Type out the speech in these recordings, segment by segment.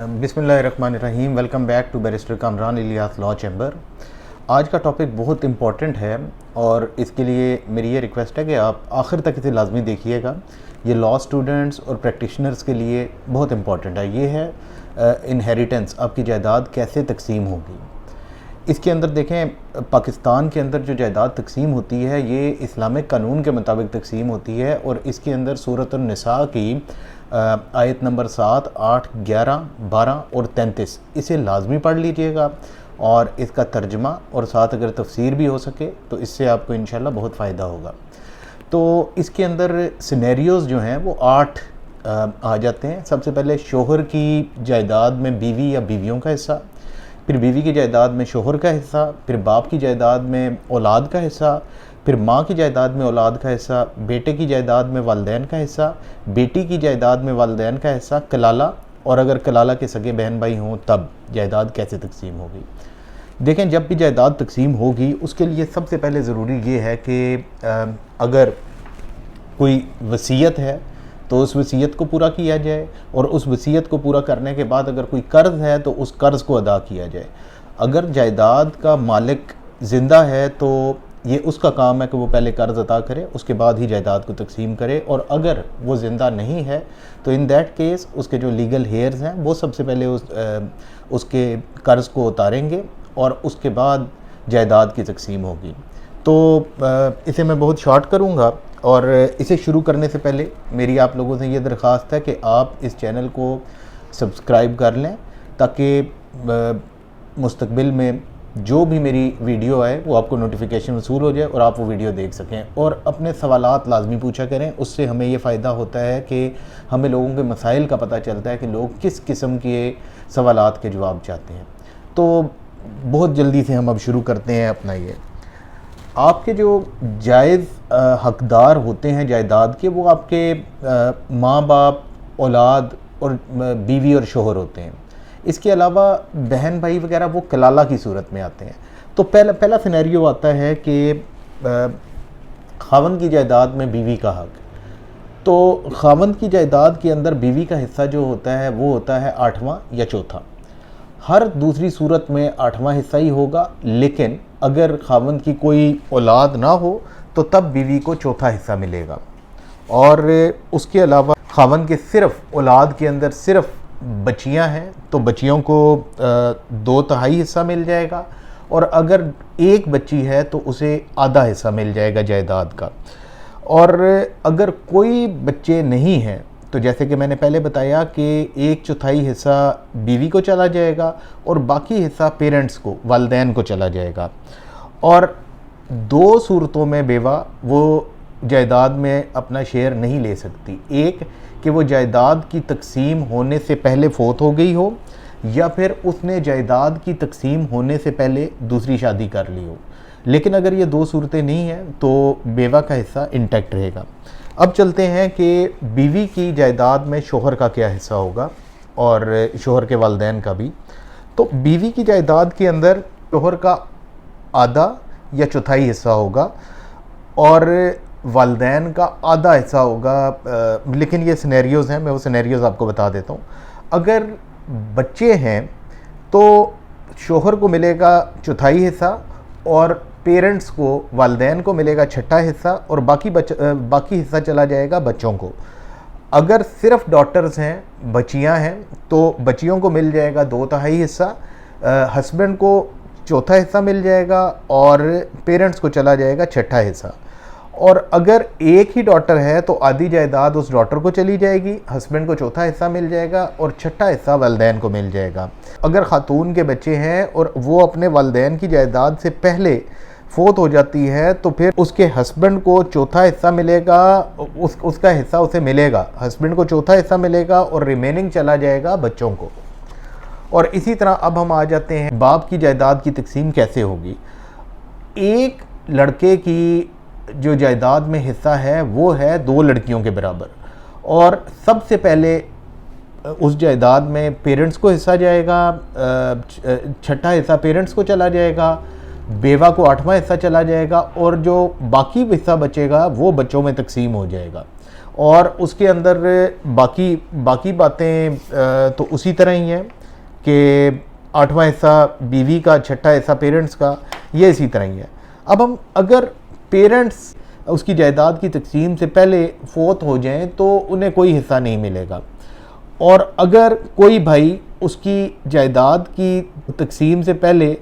बिस्मिल्लाहिर्रहमानिर्रहीम। Welcome back to barrister Kamran Ilyas law chamber. आज का टॉपिक बहुत इम्पॉर्टेंट है और इसके लिए मेरी ये रिक्वेस्ट है कि आप आखिर तक इसे लाजमी देखिएगा। ये लॉ स्टूडेंट्स और प्रैक्टिशनर्स के लिए बहुत इम्पॉर्टेंट है। ये है इनहेरिटेंस, आपकी जायदाद कैसे तकसीम होगी। इसके अंदर देखें, पाकिस्तान के अंदर जो जायदाद तकसीम होती है ये इस्लामिक कानून के मुताबिक तकसीम होती है और इसके अंदर सूरत निसा की आयत नंबर 7, 8, 11, 12 और 33 इसे लाजमी पढ़ लीजिएगा और इसका तर्जमा और साथ अगर तफसीर भी हो सके तो इससे आपको इंशाल्लाह बहुत फ़ायदा होगा। तो इसके अंदर सिनेरियोज़ जो हैं वो 8 आ जाते हैं। सबसे पहले शोहर की जायदाद में बीवी या बीवियों का हिस्सा, फिर बीवी की जायदाद में शोहर का हिस्सा, फिर बाप की जायदाद में औलाद का हिस्सा, फिर माँ की जायदाद में औलाद का हिस्सा, बेटे की जायदाद में वालिदैन का हिस्सा, बेटी की जायदाद में वालिदैन का हिस्सा, कलाला, और अगर कलाला के सगे बहन भाई हों तब जायदाद कैसे तकसीम होगी। देखें, जब भी जायदाद तकसीम होगी उसके लिए सबसे पहले ज़रूरी ये है कि अगर कोई वसीयत है तो उस वसीयत को पूरा किया जाए और उस वसीयत को पूरा करने के बाद अगर कोई कर्ज़ है तो उस कर्ज़ को अदा किया जाए। अगर जायदाद का मालिक ज़िंदा है तो ये उसका काम है कि वो पहले कर्ज़ अदा करे, उसके बाद ही जायदाद को तकसीम करे, और अगर वो ज़िंदा नहीं है तो इन दैट केस उसके जो लीगल हेयर्स हैं वो सबसे पहले उसके कर्ज़ को उतारेंगे और उसके बाद जायदाद की तकसीम होगी। तो इसे मैं बहुत शॉर्ट करूँगा और इसे शुरू करने से पहले मेरी आप लोगों से ये दरख्वास्त है कि आप इस चैनल को सब्सक्राइब कर लें ताकि मुस्तकबिल में जो भी मेरी वीडियो आए वो आपको नोटिफिकेशन वसूल हो जाए और आप वो वीडियो देख सकें। और अपने सवालात लाजमी पूछा करें, उससे हमें ये फ़ायदा होता है कि हमें लोगों के मसाइल का पता चलता है कि लोग किस किस्म के सवालात के जवाब चाहते हैं। तो बहुत जल्दी से हम अब शुरू करते हैं अपना ये। आपके जो जायज़ हकदार होते हैं जायदाद के वो आपके माँ बाप, औलाद और बीवी और शोहर होते हैं। इसके अलावा बहन भाई वगैरह वो कलाला की सूरत में आते हैं। तो पहला सिनेरियो आता है कि खावंद की जायदाद में बीवी का हक। तो खावंद की जायदाद के अंदर बीवी का हिस्सा जो होता है वो होता है 8वां या चौथा। हर दूसरी सूरत में 8वां हिस्सा ही होगा, लेकिन अगर खावंद की कोई औलाद ना हो तो तब बीवी को चौथा हिस्सा मिलेगा। और उसके अलावा खावंद के सिर्फ औलाद के अंदर सिर्फ बच्चियां हैं तो बच्चियों को 2/3 हिस्सा मिल जाएगा, और अगर एक बच्ची है तो उसे आधा हिस्सा मिल जाएगा जायदाद का। और अगर कोई बच्चे नहीं हैं तो जैसे कि मैंने पहले बताया कि 1/4 हिस्सा बीवी को चला जाएगा और बाकी हिस्सा पेरेंट्स को, वालिदैन को चला जाएगा। और 2 सूरतों में बेवा वो जायदाद में अपना शेयर नहीं ले सकती। एक कि वो जायदाद की तकसीम होने से पहले फ़ौत हो गई हो, या फिर उसने जायदाद की तकसीम होने से पहले दूसरी शादी कर ली हो। लेकिन अगर ये 2 सूरतें नहीं हैं तो बेवा का हिस्सा इंटैक्ट रहेगा। अब चलते हैं कि बीवी की जायदाद में शोहर का क्या हिस्सा होगा और शोहर के वालिदैन का भी। तो बीवी की जायदाद के अंदर शोहर का आधा या चौथाई हिस्सा होगा और वालिदैन का आधा हिस्सा होगा। लेकिन ये सिनेरियोज़ हैं, मैं वो सिनेरियोज़ आपको बता देता हूँ। अगर बच्चे हैं तो शोहर को मिलेगा चौथाई हिस्सा और पेरेंट्स को, वालिदैन को मिलेगा 6ठा हिस्सा, और बाकी हिस्सा चला जाएगा बच्चों को। अगर सिर्फ डॉटर्स हैं, बच्चियां हैं, तो बच्चियों को मिल जाएगा 2/3 हिस्सा, हस्बैंड को चौथा हिस्सा मिल जाएगा और पेरेंट्स को चला जाएगा 6ठा हिस्सा। और अगर एक ही डॉटर है तो आधी जायदाद उस डॉटर को चली जाएगी, हस्बैंड को चौथा हिस्सा मिल जाएगा और 6ठा हिस्सा वालिदैन को मिल जाएगा। अगर खातून के बच्चे हैं और वो अपने वालिदैन की जायदाद से पहले फ़ौत हो जाती है तो फिर उसके हस्बैंड को चौथा हिस्सा मिलेगा, उसका हिस्सा उसे मिलेगा, हस्बैंड को चौथा हिस्सा मिलेगा और रिमेनिंग चला जाएगा बच्चों को। और इसी तरह अब हम आ जाते हैं बाप की जायदाद की तकसीम कैसे होगी। एक लड़के की जो जायदाद में हिस्सा है वो है 2 लड़कियों के बराबर, और सबसे पहले उस जायदाद में पेरेंट्स को हिस्सा जाएगा, 6ठा हिस्सा पेरेंट्स को चला जाएगा, बेवा को 8वां हिस्सा चला जाएगा और जो बाकी हिस्सा बचेगा वो बच्चों में तकसीम हो जाएगा। और उसके अंदर बाकी बातें तो उसी तरह ही हैं कि 8वां हिस्सा बीवी का, 6ठा हिस्सा पेरेंट्स का, ये इसी तरह ही है। अब हम अगर पेरेंट्स उसकी जायदाद की तकसीम से पहले फोत हो जाएं तो उन्हें कोई हिस्सा नहीं मिलेगा, और अगर कोई भाई उसकी जायदाद की तकसीम से पहले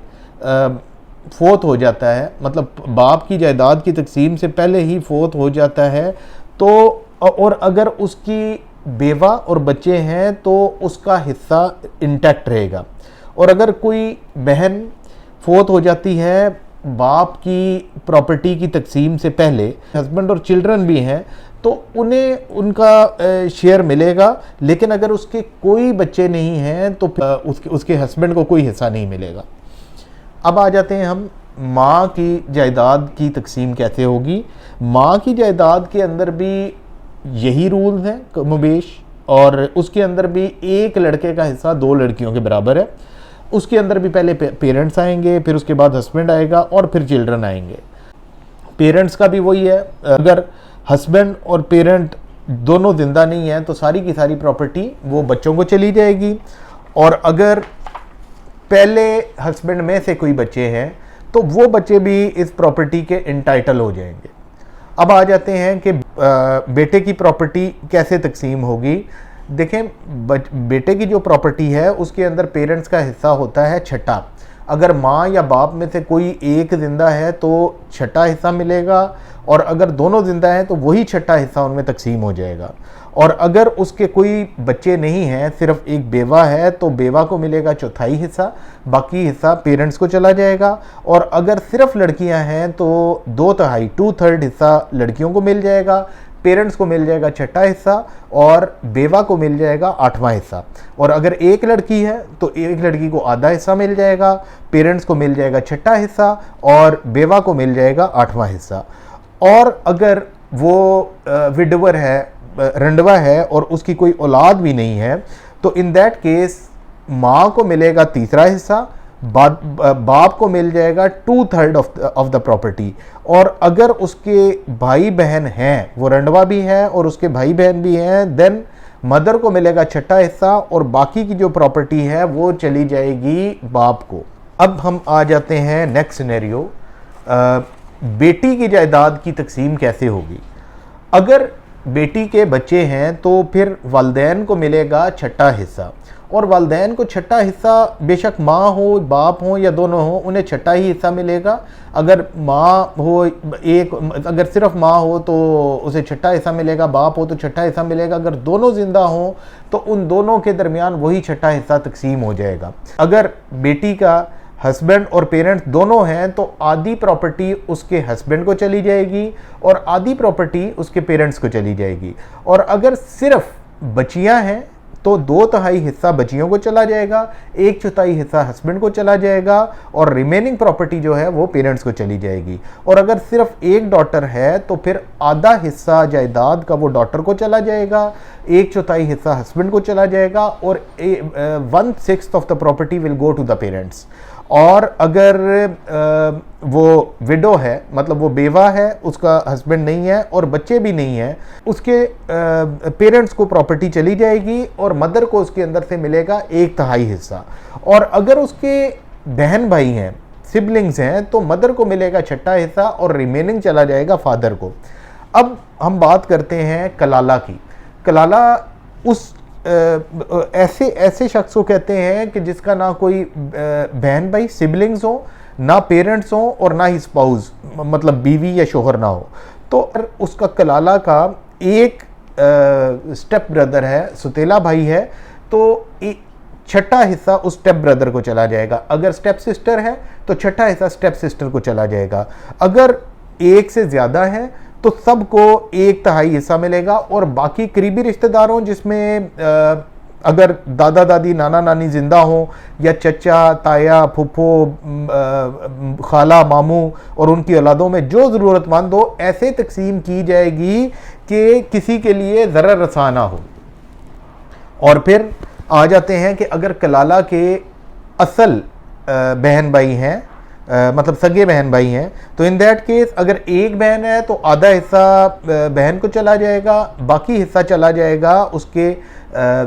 फोत हो जाता है, मतलब बाप की जायदाद की तकसीम से पहले ही फोत हो जाता है, तो और अगर उसकी बेवा और बच्चे हैं तो उसका हिस्सा इंटैक्ट रहेगा। और अगर कोई बहन फोत हो जाती है बाप की प्रॉपर्टी की तकसीम से पहले, हस्बैंड और चिल्ड्रन भी हैं, तो उन्हें उनका शेयर मिलेगा, लेकिन अगर उसके कोई बच्चे नहीं हैं तो उसके हस्बैंड को कोई हिस्सा नहीं मिलेगा। अब आ जाते हैं हम माँ की जायदाद की तकसीम कैसे होगी। माँ की जायदाद के अंदर भी यही रूल्स हैं कमोबेश, और उसके अंदर भी एक लड़के का हिस्सा 2 लड़कियों के बराबर है। उसके अंदर भी पहले पेरेंट्स आएंगे, फिर उसके बाद हस्बैंड आएगा और फिर चिल्ड्रन आएंगे। पेरेंट्स का भी वही है, अगर हस्बैंड और पेरेंट दोनों जिंदा नहीं हैं तो सारी की सारी प्रॉपर्टी वो बच्चों को चली जाएगी, और अगर पहले हस्बैंड में से कोई बच्चे हैं तो वो बच्चे भी इस प्रॉपर्टी के इंटाइटल हो जाएंगे। अब आ जाते हैं कि बेटे की प्रॉपर्टी कैसे तकसीम होगी। देखें, बेटे की जो प्रॉपर्टी है उसके अंदर पेरेंट्स का हिस्सा होता है 6ठा। अगर माँ या बाप में से कोई एक ज़िंदा है तो 6ठा हिस्सा मिलेगा, और अगर दोनों ज़िंदा हैं तो वही 6ठा हिस्सा उनमें तकसीम हो जाएगा। और अगर उसके कोई बच्चे नहीं हैं, सिर्फ एक बेवा है, तो बेवा को मिलेगा 4थाई हिस्सा, बाकी हिस्सा पेरेंट्स को चला जाएगा। और अगर सिर्फ लड़कियां हैं तो 2/3 2/3 हिस्सा लड़कियों को मिल जाएगा, पेरेंट्स को मिल जाएगा 6ठा हिस्सा और बेवा को मिल जाएगा 8वां हिस्सा। और अगर एक लड़की है तो एक लड़की को आधा हिस्सा मिल जाएगा, पेरेंट्स को मिल जाएगा 6ठा हिस्सा और बेवा को मिल जाएगा 8वां हिस्सा। और अगर वो विडवर है, रंडवा है और उसकी कोई औलाद भी नहीं है, तो इन दैट केस माँ को मिलेगा 3रा हिस्सा, बाप को मिल जाएगा 2/3 ऑफ द प्रॉपर्टी। और अगर उसके भाई बहन हैं, वो रंडवा भी है और उसके भाई बहन भी हैं, देन मदर को मिलेगा 6ठा हिस्सा और बाकी की जो प्रॉपर्टी है वो चली जाएगी बाप को। अब हम आ जाते हैं नेक्स्ट सिनेरियो, बेटी की जायदाद की तकसीम कैसे होगी। अगर बेटी के बच्चे हैं तो फिर वालिदैन को मिलेगा 6ठा हिस्सा, और वालिदैन को 6ठा हिस्सा बेशक माँ हो बाप हो या दोनों हो, उन्हें 6ठा ही हिस्सा मिलेगा। अगर माँ हो अगर सिर्फ माँ हो तो उसे 6ठा हिस्सा मिलेगा, बाप हो तो 6ठा हिस्सा मिलेगा। अगर दोनों जिंदा हो तो उन दोनों के दरमियान वही 6ठा हिस्सा तकसीम हो जाएगा। अगर बेटी का हस्बैंड और पेरेंट्स दोनों हैं तो आधी प्रॉपर्टी उसके हस्बैंड को चली जाएगी और आधी प्रॉपर्टी उसके पेरेंट्स को चली जाएगी। और अगर सिर्फ बच्चियां हैं तो 2/3 हिस्सा बच्चियों को चला जाएगा, 1/4 हिस्सा हस्बैंड को चला जाएगा और रिमेनिंग प्रॉपर्टी जो है वो पेरेंट्स को चली जाएगी। और अगर सिर्फ एक डॉटर है तो फिर आधा हिस्सा जायदाद का वो डॉटर को चला जाएगा, 1/4 हिस्सा हस्बैंड को चला जाएगा और 1/6 of the property will go to the parents. और अगर वो विडो है, मतलब वो बेवा है, उसका हस्बैंड नहीं है और बच्चे भी नहीं हैं, उसके पेरेंट्स को प्रॉपर्टी चली जाएगी और मदर को उसके अंदर से मिलेगा 1/3 हिस्सा। और अगर उसके बहन भाई हैं, सिबलिंग्स हैं, तो मदर को मिलेगा 6ठा हिस्सा और रिमेनिंग चला जाएगा फादर को। अब हम बात करते हैं कलाला की। कलाला उस ऐसे शख्स को कहते हैं कि जिसका ना कोई बहन भाई सिबलिंग्स हो, ना पेरेंट्स हो और ना ही स्पाउस, मतलब बीवी या शोहर ना हो। तो उसका कलाला का एक स्टेप ब्रदर है, सुतेला भाई है, तो 6ठा हिस्सा उस स्टेप ब्रदर को चला जाएगा। अगर स्टेप सिस्टर है तो 6ठा हिस्सा स्टेप सिस्टर को चला जाएगा। अगर एक से ज़्यादा है तो सबको 1/3 हिस्सा मिलेगा और बाकी करीबी रिश्तेदारों, जिसमें अगर दादा दादी नाना नानी जिंदा हो या चचा ताया फूफो खाला मामू और उनकी औलादों में जो ज़रूरतमंद हो, ऐसे तकसीम की जाएगी कि किसी के लिए ज़रा रसा ना हो। और फिर आ जाते हैं कि अगर कलाला के असल बहन भाई हैं मतलब सगे बहन भाई हैं, तो इन दैट केस अगर एक बहन है तो आधा हिस्सा बहन को चला जाएगा, बाकी हिस्सा चला जाएगा उसके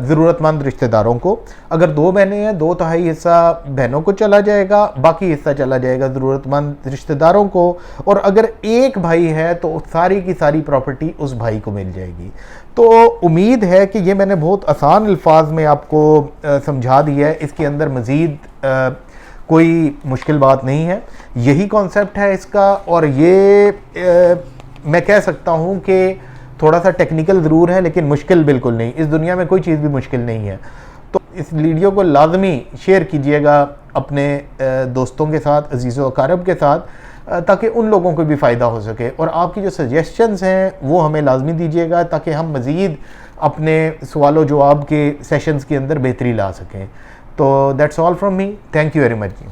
ज़रूरतमंद रिश्तेदारों को। अगर दो बहनें हैं, 2/3 हिस्सा बहनों को चला जाएगा, बाकी हिस्सा चला जाएगा ज़रूरतमंद रिश्तेदारों को। और अगर एक भाई है तो सारी की सारी प्रॉपर्टी उस भाई को मिल जाएगी। तो उम्मीद है कि ये मैंने बहुत आसान अल्फाज में आपको समझा दिया है, इसके अंदर मज़ीद कोई मुश्किल बात नहीं है, यही कॉन्सेप्ट है इसका। और ये मैं कह सकता हूँ कि थोड़ा सा टेक्निकल ज़रूर है लेकिन मुश्किल बिल्कुल नहीं। इस दुनिया में कोई चीज़ भी मुश्किल नहीं है। तो इस वीडियो को लाजमी शेयर कीजिएगा अपने दोस्तों के साथ, अजीज़ व अकारब के साथ, ताकि उन लोगों को भी फ़ायदा हो सके। और आपकी जो सजेशंस हैं वो हमें लाजमी दीजिएगा ताकि हम मज़ीद अपने सवालों जवाब के सेशंस के अंदर बेहतरी ला सकें। तो that's all from me, thank you very much ji.